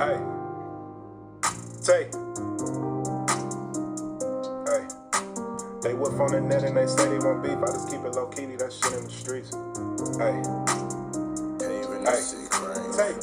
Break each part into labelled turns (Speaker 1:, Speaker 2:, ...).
Speaker 1: Hey, take. Hey, they whip on the net and they say they won't beef. I just keep it low key, leave that shit in the streets. Hey.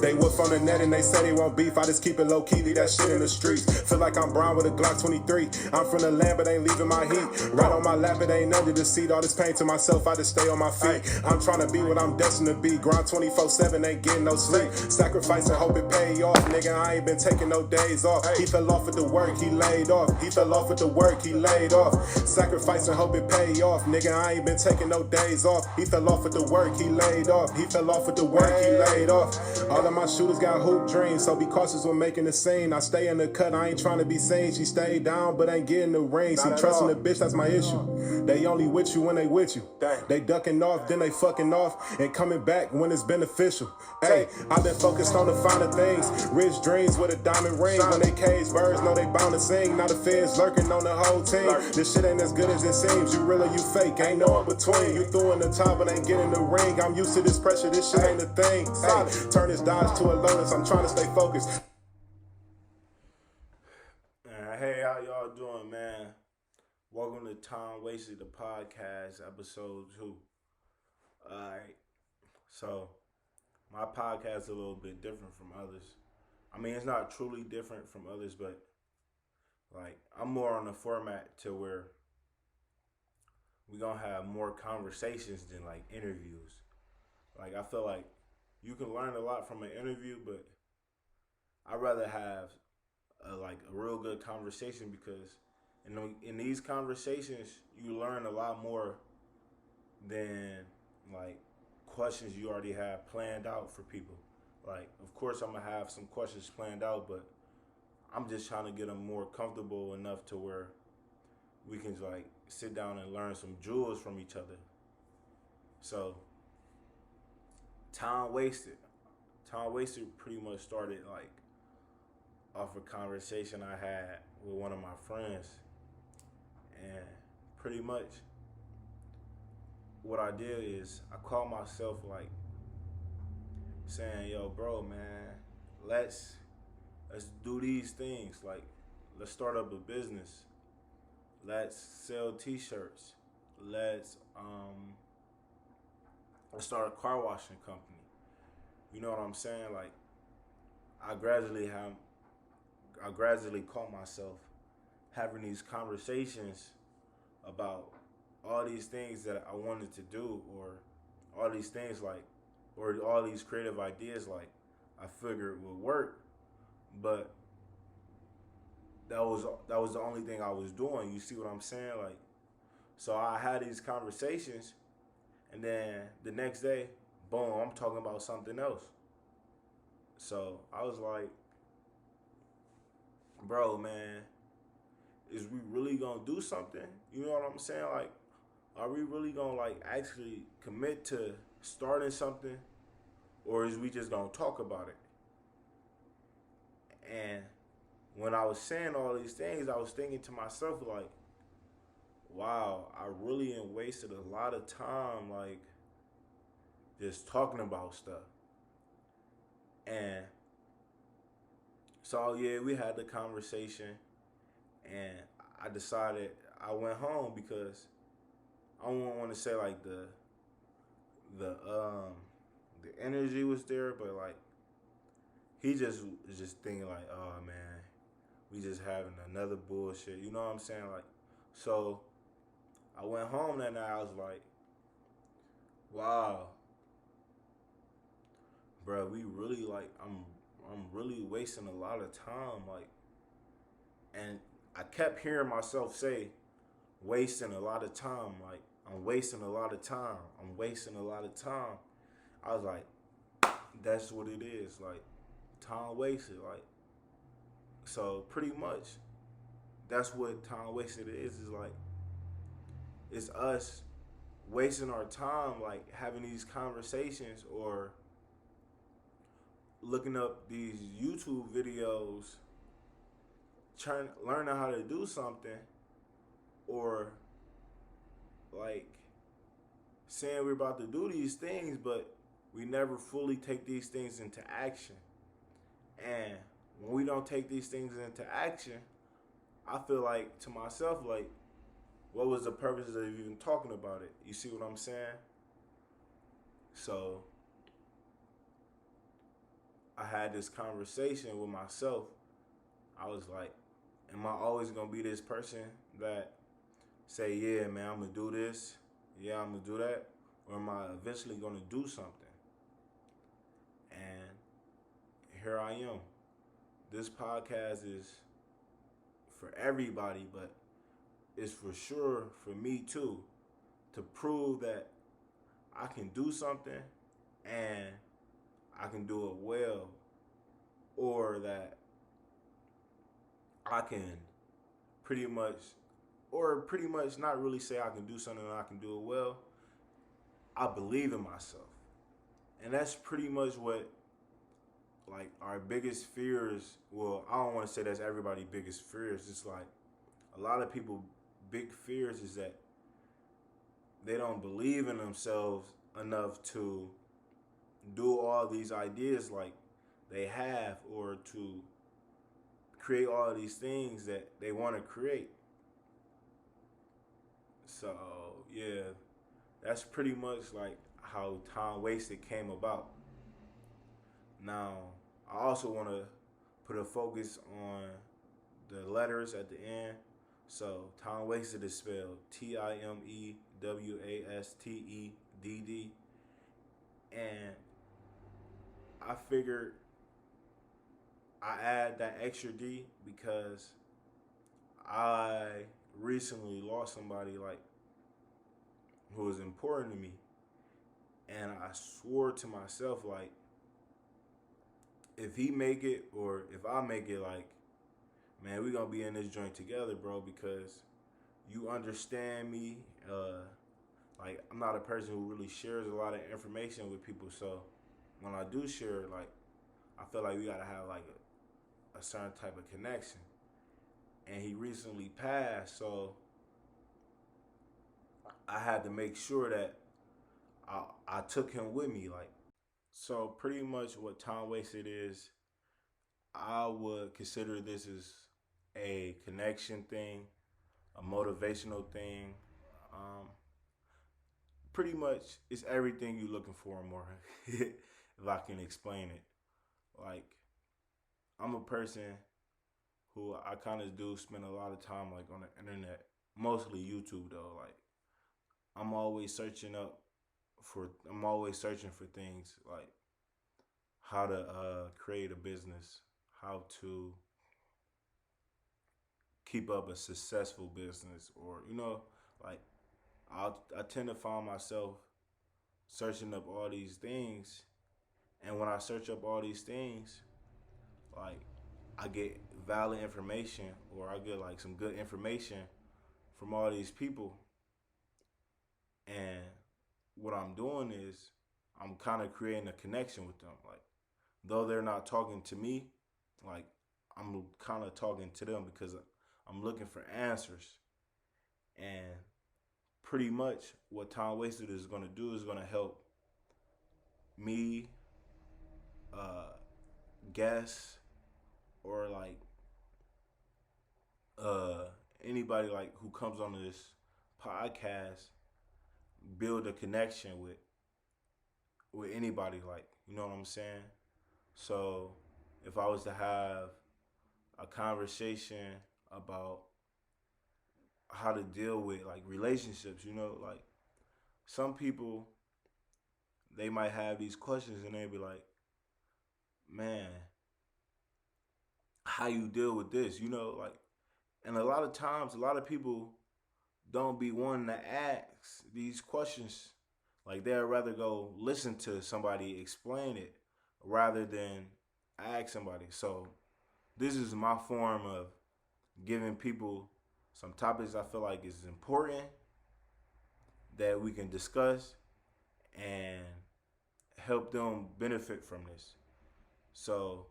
Speaker 1: They whip on the net and they say they won't beef. I just keep it low key, leave that shit in the streets. Feel like I'm Brown with a Glock 23. I'm from the land, but ain't leaving my heat. Right on my lap, it ain't under the seat. All this pain to myself, I just stay on my feet. I'm trying to be what I'm destined to be. Grind 24/7, ain't getting no sleep. Sacrifice and hope it pay off. Nigga, I ain't been taking no days off. He fell off with the work, he laid off. He fell off with the work, he laid off. Sacrifice and hope it pay off. Nigga, I ain't been taking no days off. He fell off with the work, he laid off. He fell off with the work, he laid off. All of my shooters got hoop dreams, so be cautious when making the scene. I stay in the cut, I ain't trying to be seen. She stayed down, but ain't getting the ring. See, trusting the bitch, that's my issue. They only with you when they with you. They ducking off, then they fucking off, and coming back when it's beneficial. Hey, I've been focused on the finer things. Rich dreams with a diamond ring. When they cage birds, know they bound to sing. Now the feds lurking on the whole team. This shit ain't as good as it seems. You real or you fake, ain't no in between. You threw in the top, but ain't getting the ring. I'm used to this pressure, this shit ain't a thing. Hey, turn this dodge to a lotus, I'm trying to stay focused.
Speaker 2: Hey, how y'all doing, man? Welcome to Time Wasted, the podcast, episode 2. Alright, so my podcast is a little bit different from others. I mean, it's not truly different from others, but like I'm more on the format to where we're gonna have more conversations than like interviews. Like I feel like you can learn a lot from an interview, but I'd rather have a real good conversation because in these conversations you learn a lot more than like questions you already have planned out for people. Like, of course, I'm gonna have some questions planned out, but I'm just trying to get them more comfortable enough to where we can like sit down and learn some jewels from each other. So, Time Wasted pretty much started like off a conversation I had with one of my friends, and pretty much what I did is I called myself like saying, yo bro, man, let's do these things. Like, let's start up a business, let's sell t-shirts, let's start a car washing company. You know what I'm saying? Like, I gradually caught myself having these conversations about all these things that I wanted to do, or all these things like, or all these creative ideas like I figured would work, but that was the only thing I was doing. You see what I'm saying? Like, so I had these conversations, and then the next day, boom, I'm talking about something else. So I was like, bro, man, is we really gonna do something? You know what I'm saying? Like, are we really gonna like actually commit to starting something, or is we just gonna talk about it? And when I was saying all these things, I was thinking to myself like, wow, I really wasted a lot of time like just talking about stuff. And so yeah, we had the conversation, and I decided I went home because I don't want to say like the energy was there, but like he just was just thinking like, oh man, we just having another bullshit. You know what I'm saying? Like, so I went home that night. I was like, wow, bro, we really like I'm really wasting a lot of time. Like, and I kept hearing myself say, wasting a lot of time. Like, I'm wasting a lot of time. I'm wasting a lot of time. I was like, that's what it is. Like, time wasted. Like, so pretty much, that's what time wasted is. Is like, it's us wasting our time, like having these conversations or looking up these YouTube videos, learning how to do something, or like saying we're about to do these things, but we never fully take these things into action. And when we don't take these things into action, I feel like to myself, like, what was the purpose of even talking about it? You see what I'm saying? So I had this conversation with myself. I was like, am I always gonna be this person that say, yeah, man, I'm gonna do this, yeah, I'm gonna do that, or am I eventually gonna do something? And here I am. This podcast is for everybody, but it's for sure for me too, to prove that I can do something and I can do it well, or that I can pretty much, not really say I can do something and I can do it well. I believe in myself. And that's pretty much what, like, our biggest fears, well, I don't want to say that's everybody's biggest fears. It's like a lot of people big fears is that they don't believe in themselves enough to do all these ideas like they have, or to create all these things that they want to create. So yeah, that's pretty much like how Time Wasted came about. Now, I also want to put a focus on the letters at the end. So Time Wasted is spelled Timewasted, and I figured I add that extra D because I recently lost somebody like who was important to me, and I swore to myself, like, if he make it or if I make it, like, man, we gonna be in this joint together, bro, because you understand me. Like, I'm not a person who really shares a lot of information with people, so when I do share, like, I feel like we gotta have like a certain type of connection. And he recently passed, so I had to make sure that I took him with me, like. So pretty much what Time Wasted is, I would consider this as a connection thing, a motivational thing. Um, Pretty much it's everything you're looking for and more, if I can explain it. Like, I'm a person who I kind of do spend a lot of time like on the internet, mostly YouTube though. Like, I'm always searching for things like how to create a business, how to keep up a successful business, or like I tend to find myself searching up all these things, and when I search up all these things, like, I get valid information, or I get like some good information from all these people. And what I'm doing is I'm kind of creating a connection with them. Like, though they're not talking to me, like, I'm kind of talking to them because I'm looking for answers. And pretty much what Time Wasted is going to do is going to help me, guests, or like uh anybody like who comes on this podcast, build a connection with anybody, like, you know what I'm saying? So if I was to have a conversation about how to deal with like relationships, like, some people, they might have these questions and they be like, man, how you deal with this, like, and a lot of times a lot of people don't be wanting to ask these questions. Like, they'd rather go listen to somebody explain it rather than ask somebody. So this is my form of giving people some topics I feel like is important that we can discuss and help them benefit from this. So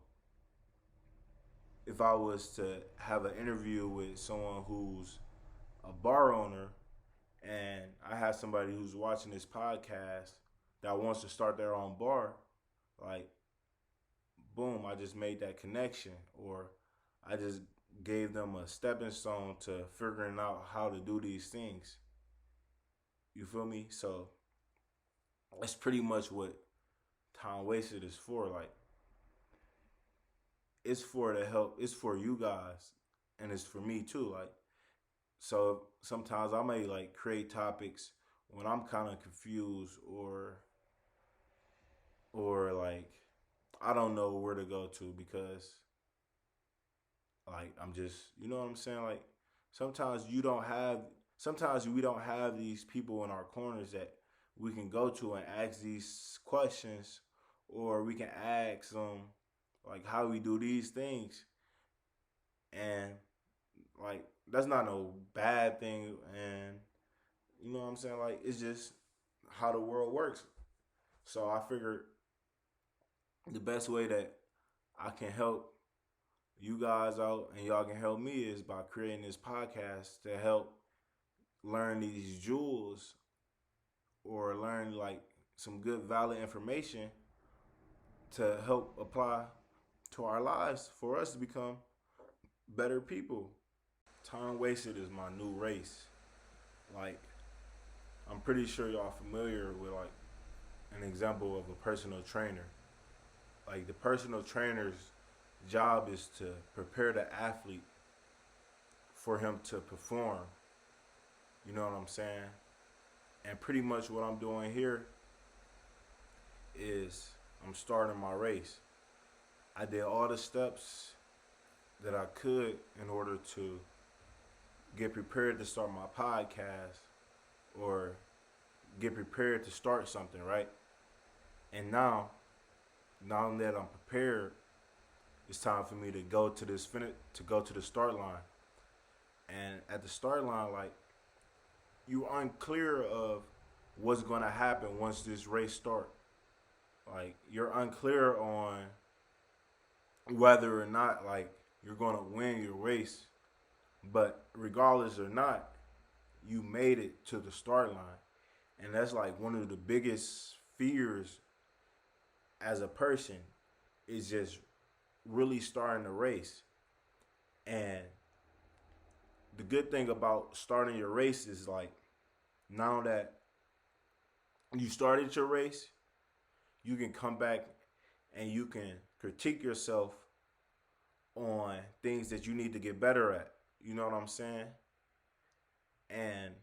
Speaker 2: if I was to have an interview with someone who's a bar owner, and I have somebody who's watching this podcast that wants to start their own bar, like, boom, I just made that connection, or I just gave them a stepping stone to figuring out how to do these things. You feel me? So that's pretty much what time wasted is for. Like, it's for the help, it's for you guys, and it's for me too. Like, so sometimes I may like create topics when I'm kind of confused, or like I don't know where to go to, because like I'm just, you know what I'm saying? Like, sometimes you don't have sometimes we don't have these people in our corners that we can go to and ask these questions, or we can ask them like how we do these things. And like, that's not no bad thing, and you know what I'm saying? Like, it's just how the world works. So I figured the best way that I can help you guys out and y'all can help me is by creating this podcast to help learn these jewels, or learn like some good valid information to help apply to our lives for us to become better people. Time wasted is my new race. Like, I'm pretty sure y'all familiar with like an example of a personal trainer. Like, the personal trainer's job is to prepare the athlete for him to perform. You know what I'm saying? And pretty much what I'm doing here is I'm starting my race. I did all the steps that I could in order to get prepared to start my podcast, or get prepared to start something, right? And now that I'm prepared, it's time for me to go to to go to the start line. And at the start line, like, you unclear of what's gonna happen once this race start. Like, you're unclear on whether or not like you're gonna win your race. But regardless or not, you made it to the start line. And that's like one of the biggest fears as a person, is just really starting the race. And the good thing about starting your race is like, now that you started your race, you can come back and you can critique yourself on things that you need to get better at. You know what I'm saying? And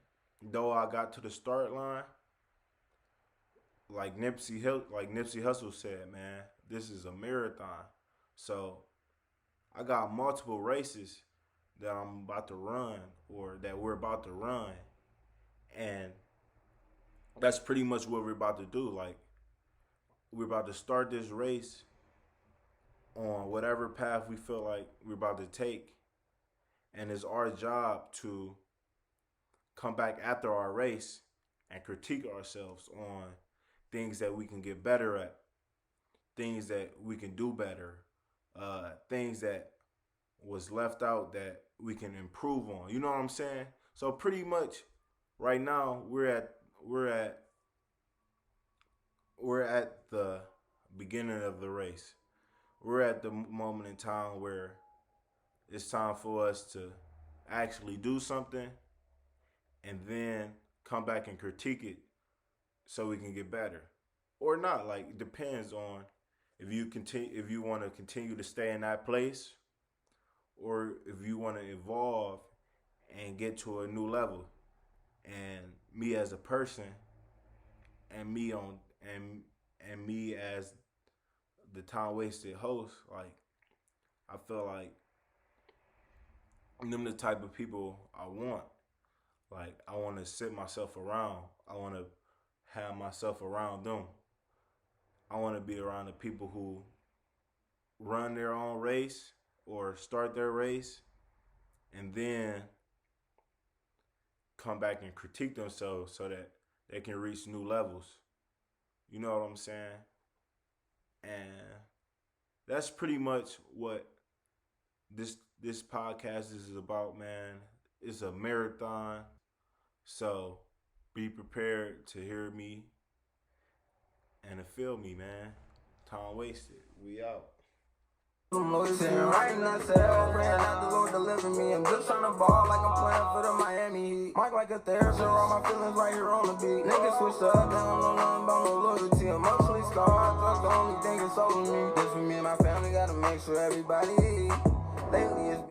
Speaker 2: though I got to the start line, like Nipsey Hussle said, man, this is a marathon. So I got multiple races that I'm about to run, or that we're about to run. And that's pretty much what we're about to do. Like, we're about to start this race on whatever path we feel like we're about to take. And it's our job to come back after our race and critique ourselves on things that we can get better at, things that we can do better, things that was left out that we can improve on. You know what I'm saying? So pretty much right now we're at the beginning of the race. We're at the moment in time where it's time for us to actually do something, and then come back and critique it so we can get better. Or not. Like, it depends on if you want to continue to stay in that place, or if you want to evolve and get to a new level. And me as a person, and me on and me as the time wasted host, like, I feel like them the type of people I want. Like, I want to sit myself around. I want to have myself around them. I want to be around the people who run their own race, or start their race, and then come back and critique themselves so that they can reach new levels. You know what I'm saying? And that's pretty much what this podcast is about, man. It's a marathon. So be prepared to hear me and to feel me, man. Time wasted. We out.
Speaker 3: I'm sitting right in that cell, praying that the Lord deliver me. I'm just trying to ball like I'm playing for the Miami Heat. Mike like a therapist, all my feelings right here on the beat. Niggas switched up, they don't know nothing about no loyalty. Emotionally scarred, drugs the only thing that's over me. This for me and my family, gotta make sure everybody eat. Lately it's